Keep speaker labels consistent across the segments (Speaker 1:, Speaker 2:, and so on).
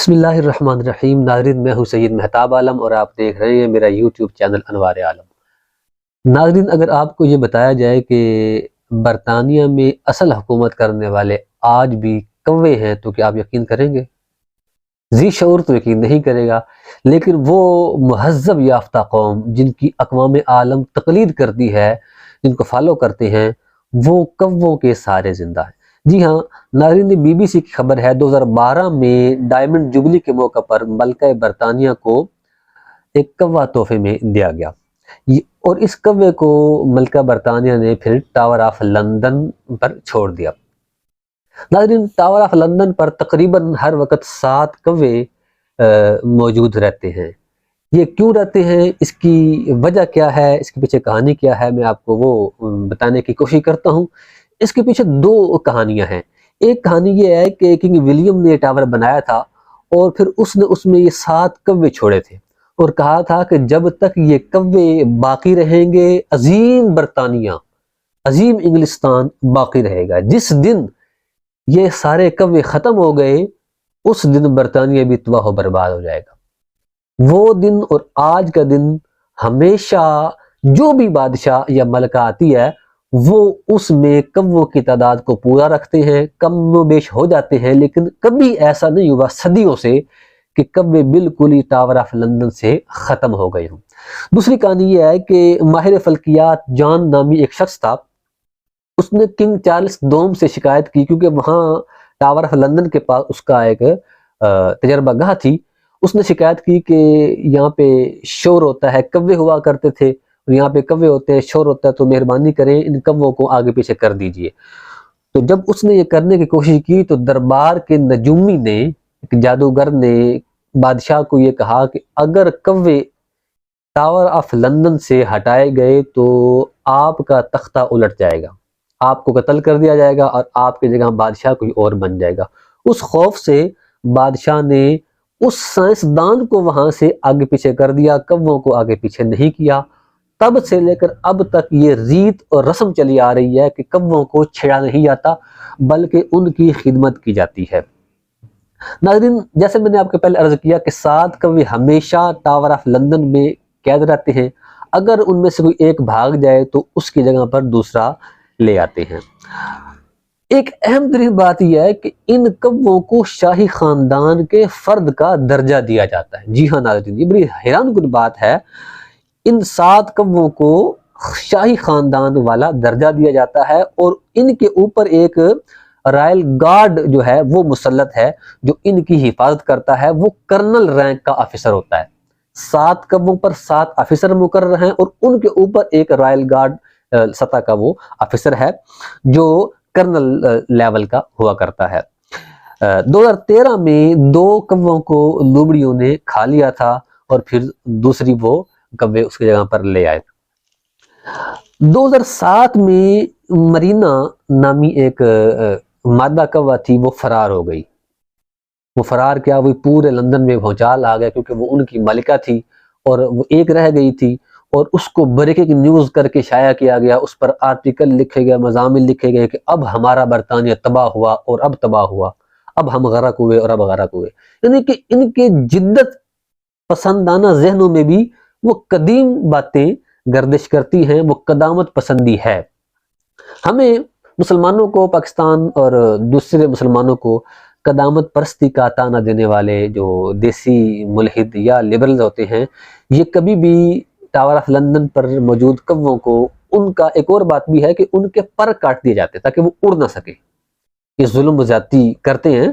Speaker 1: بسم اللہ الرحمن الرحیم۔ ناظرین، میں ہوں سید مہتاب عالم اور آپ دیکھ رہے ہیں میرا یوٹیوب چینل انوار عالم۔ ناظرین، اگر آپ کو یہ بتایا جائے کہ برطانیہ میں اصل حکومت کرنے والے آج بھی کوے ہیں تو کیا آپ یقین کریں گے؟ ذی شعور تو یقین نہیں کرے گا، لیکن وہ مہذب یافتہ قوم جن کی اقوام عالم تقلید کرتی ہے، جن کو فالو کرتے ہیں، وہ کووں کے سارے زندہ ہیں۔ جی ہاں ناظرین، بی بی سی کی خبر ہے 2012 میں ڈائمنڈ جوبلی کے موقع پر ملکہ برطانیہ کو ایک کوا تحفے میں دیا گیا، اور اس کوے کو ملکہ برطانیہ نے پھر ٹاور آف لندن پر چھوڑ دیا۔ ناظرین، ٹاور آف لندن پر تقریباً ہر وقت 7 کوے موجود رہتے ہیں۔ یہ کیوں رہتے ہیں، اس کی وجہ کیا ہے، اس کے پیچھے کہانی کیا ہے، میں آپ کو وہ بتانے کی کوشش کرتا ہوں۔ اس کے پیچھے 2 کہانیاں ہیں۔ ایک کہانی یہ ہے کہ کنگ ولیم نے ٹاور بنایا تھا اور پھر اس نے اس میں یہ 7 کوے چھوڑے تھے اور کہا تھا کہ جب تک یہ کوے باقی رہیں گے عظیم برطانیہ، عظیم انگلستان باقی رہے گا۔ جس دن یہ سارے کوے ختم ہو گئے اس دن برطانیہ بھی تباہ و برباد ہو جائے گا۔ وہ دن اور آج کا دن ہمیشہ جو بھی بادشاہ یا ملکہ آتی ہے وہ اس میں کووں کی تعداد کو پورا رکھتے ہیں، کم و بیش ہو جاتے ہیں، لیکن کبھی ایسا نہیں ہوا صدیوں سے کہ کوے بالکل ہی ٹاور آف لندن سے ختم ہو گئے ہوں۔ دوسری کہانی یہ ہے کہ ماہر فلکیات جان نامی ایک شخص تھا، اس نے کنگ چارلس دوم سے شکایت کی کیونکہ وہاں ٹاور آف لندن کے پاس اس کا ایک تجربہ گاہ تھی۔ اس نے شکایت کی کہ یہاں پہ شور ہوتا ہے، کوے ہوا کرتے تھے اور یہاں پہ کوے ہوتے ہیں، شور ہوتا ہے، تو مہربانی کریں ان کووں کو آگے پیچھے کر دیجئے۔ تو جب اس نے یہ کرنے کی کوشش کی تو دربار کے نجومی نے، ایک جادوگر نے بادشاہ کو یہ کہا کہ اگر کوے ٹاور آف لندن سے ہٹائے گئے تو آپ کا تختہ الٹ جائے گا، آپ کو قتل کر دیا جائے گا اور آپ کی جگہ بادشاہ کوئی اور بن جائے گا۔ اس خوف سے بادشاہ نے اس سائنسدان کو وہاں سے آگے پیچھے کر دیا، کووں کو آگے پیچھے نہیں کیا۔ تب سے لے کر اب تک یہ ریت اور رسم چلی آ رہی ہے کہ کووں کو چھیڑا نہیں جاتا بلکہ ان کی خدمت کی جاتی ہے۔ ناظرین، جیسے میں نے آپ کو پہلے عرض کیا کہ 7 کوے ہمیشہ ٹاور آف لندن میں قید رہتے ہیں، اگر ان میں سے کوئی ایک بھاگ جائے تو اس کی جگہ پر دوسرا لے آتے ہیں۔ ایک اہم ترین بات یہ ہے کہ ان کووں کو شاہی خاندان کے فرد کا درجہ دیا جاتا ہے۔ جی ہاں ناظرین، یہ بڑی حیران کن بات ہے، ان 7 کووں کو شاہی خاندان والا درجہ دیا جاتا ہے اور ان کے اوپر ایک رائل گارڈ جو ہے وہ مسلط ہے جو ان کی حفاظت کرتا ہے، وہ کرنل رینک کا آفیسر ہوتا ہے۔ 7 کووں پر 7 آفیسر مقرر ہیں اور ان کے اوپر ایک رائل گارڈ سطح کا وہ آفیسر ہے جو کرنل لیول کا ہوا کرتا ہے۔ 2013 میں 2 کووں کو لومڑیوں نے کھا لیا تھا اور پھر دوسری وہ کوے اس کی جگہ پر لے آئے۔ 2007 میں مرینا نامی ایک مادہ کوا تھی، وہ فرار ہو گئی۔ وہ فرار کیا، وہ پورے لندن میں بھونچال آ گیا کیونکہ وہ ان کی ملکہ تھی اور وہ ایک رہ گئی تھی اور اس کو بریکنگ نیوز کر کے شائع کیا گیا، اس پر آرٹیکل لکھے گئے، مضامین لکھے گئے کہ اب ہمارا برطانیہ تباہ ہوا اور اب تباہ ہوا، اب ہم غرق ہوئے اور اب غرق ہوئے۔ یعنی کہ ان کے جدت پسندانہ ذہنوں میں بھی وہ قدیم باتیں گردش کرتی ہیں، وہ قدامت پسندی ہے۔ ہمیں مسلمانوں کو، پاکستان اور دوسرے مسلمانوں کو قدامت پرستی کا تانا دینے والے جو دیسی ملحد یا لبرلز ہوتے ہیں، یہ کبھی بھی ٹاور آف لندن پر موجود کووں کو، ان کا ایک اور بات بھی ہے کہ ان کے پر کاٹ دیے جاتے تاکہ وہ اڑ نہ سکے۔ یہ ظلم و زیادتی کرتے ہیں،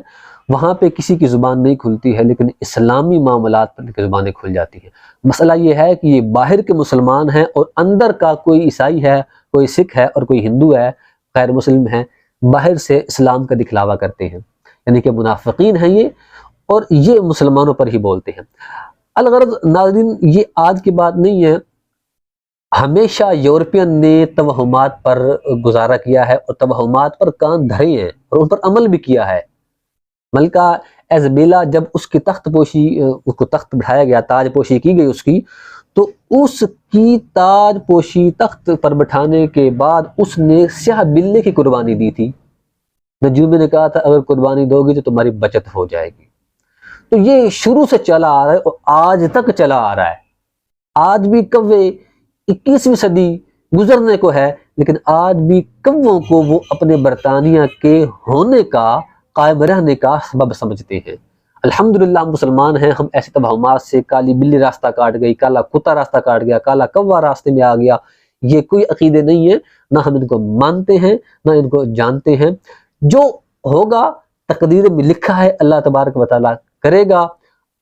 Speaker 1: وہاں پہ کسی کی زبان نہیں کھلتی ہے لیکن اسلامی معاملات پر ان کی زبانیں کھل جاتی ہیں۔ مسئلہ یہ ہے کہ یہ باہر کے مسلمان ہیں اور اندر کا کوئی عیسائی ہے، کوئی سکھ ہے اور کوئی ہندو ہے، غیر مسلم ہے، باہر سے اسلام کا دکھلاوا کرتے ہیں، یعنی کہ منافقین ہیں یہ، اور یہ مسلمانوں پر ہی بولتے ہیں۔ الغرض ناظرین، یہ آج کی بات نہیں ہے، ہمیشہ یورپین نے توہمات پر گزارا کیا ہے اور توہمات پر کان دھرے ہیں اور ان پر عمل بھی کیا ہے۔ ملکہ ایزابیلا جب اس کی تخت پوشی، اس کو تخت بٹھایا گیا، تاج پوشی کی گئی اس کی، تو اس کی تاج پوشی تخت پر بٹھانے کے بعد اس نے سیاہ بلے کی قربانی دی تھی۔ نجومی نے کہا تھا اگر قربانی دو گی تو تمہاری بچت ہو جائے گی۔ تو یہ شروع سے چلا آ رہا ہے اور آج تک چلا آ رہا ہے. آج بھی کوے 21ویں صدی گزرنے کو ہے، لیکن آج بھی کووں کو وہ اپنے برطانیہ کے ہونے کا، قائم رہنے کا سبب سمجھتے ہیں. الحمدللہ ہم مسلمان ہیں، ہم ایسے توہمات سے، کالی بلی راستہ کاٹ گئی، کالا کتا راستہ کاٹ گیا، کالا کوا راستے میں آ گیا، یہ کوئی عقیدے نہیں ہے، نہ ہم ان کو مانتے ہیں نہ ان کو جانتے ہیں. جو ہوگا تقدیر میں لکھا ہے، اللہ تبارک و تعالیٰ کرے گا.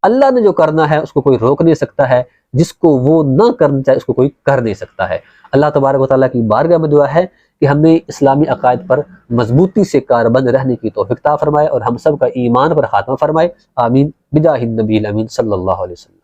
Speaker 1: اللہ نے جو کرنا ہے اس کو کوئی روک نہیں سکتا ہے، جس کو وہ نہ کرنا چاہے اس کو کوئی کر نہیں سکتا ہے. اللہ تبارک و تعالیٰ کی بارگاہ میں دعا ہے کہ ہمیں اسلامی عقائد پر مضبوطی سے کاربند رہنے کی توفیق عطا فرمائے اور ہم سب کا ایمان پر خاتمہ فرمائے. آمین بجاہ النبی الامین صلی اللہ علیہ وسلم.